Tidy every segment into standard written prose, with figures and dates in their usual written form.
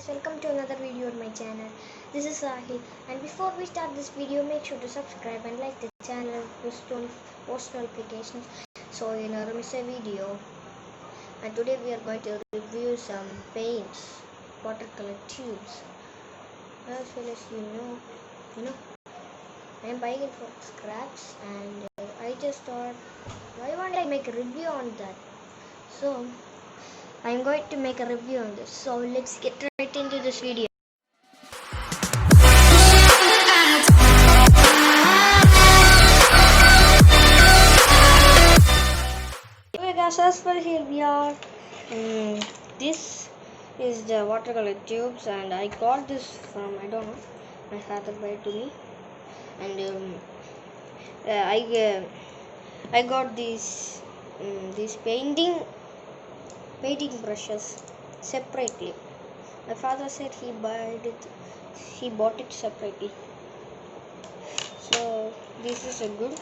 welcome to another video on my channel. This is Sahil, and before we start this video, make sure to subscribe and like the channel and post notifications so you never miss a video. And today we are going to review some paints, watercolor tubes. As well as I am buying it for scraps, and I just thought, why won't I make a review on that? So I'm going to make a review on this. So let's get right into this video. Okay guys, as for here we are. This is the watercolor tubes, and I got this from, I don't know, my father buy it to me, and I got these painting brushes separately. My father said he bought it separately. So this is a good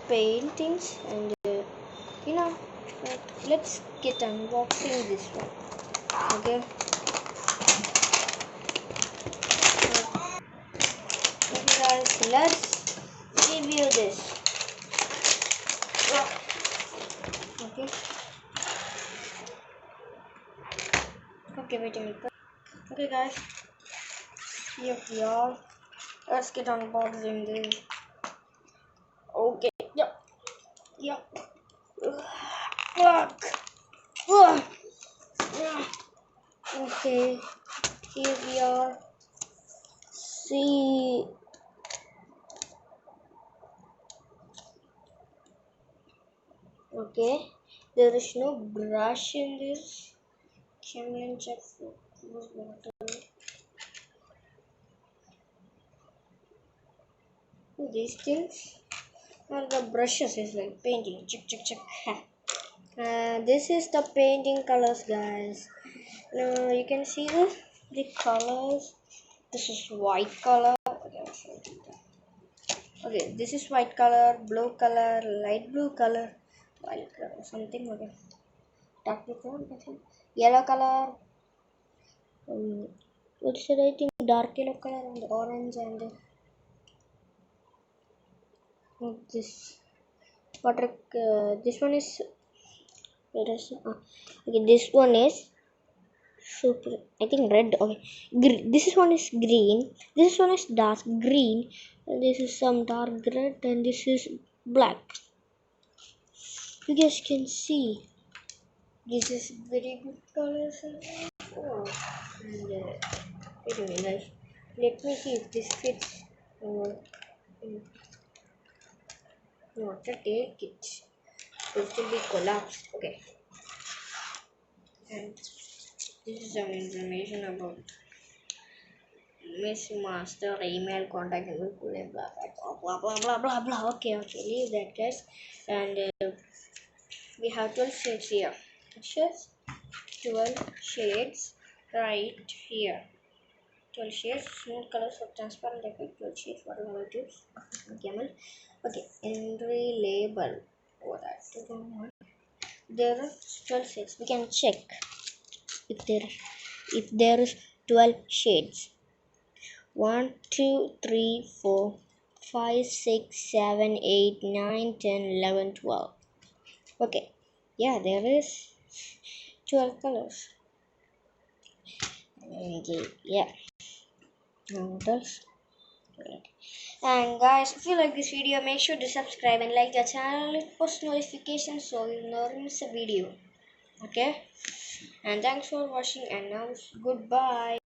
paintings, and let's get unboxing this one. Okay. Okay guys, let's review this. Okay. Okay, wait a minute. Okay guys, here we are. Let's get unboxing this. Okay. Yep. Fuck. Okay. Here we are. See. Okay. There is no brush in this. Camel check for water. These things are the brushes. Is like painting. Check. This is the painting colors, guys. Now you can see the colors. This is white color. Okay, this is white color, blue color, light blue color, violet color, something. Okay, dark blue color, yellow color. What should I think? Dark yellow color and orange, and this water. This one is. Okay, this one is super. I think red. Okay, this one is green. This one is dark green, and this is some dark red, and this is black. You guys can see this is very good colors. Oh, and wait a minute, guys. Let me see if this fits. Not to take it. It will be collapsed. Okay. And this is some information about Miss Master email contact and blah blah. Okay, leave that, guys. And we have 12 shades here. Just 12 shades right here. 12 shades, smooth colors of transparent effect, 12 shades, watercolor tubes, camel. Okay, entry label. There are 12 shades. We can check if there is 12 shades. 1, 2, 3, 4, 5, 6, 7, 8, 9, 10, 11, 12. Okay, yeah, there is 12 colors. Okay, yeah. What else? And guys, if you like this video, make sure to subscribe and like the channel and post notifications so you'll never miss a video. Okay, and thanks for watching, and now goodbye.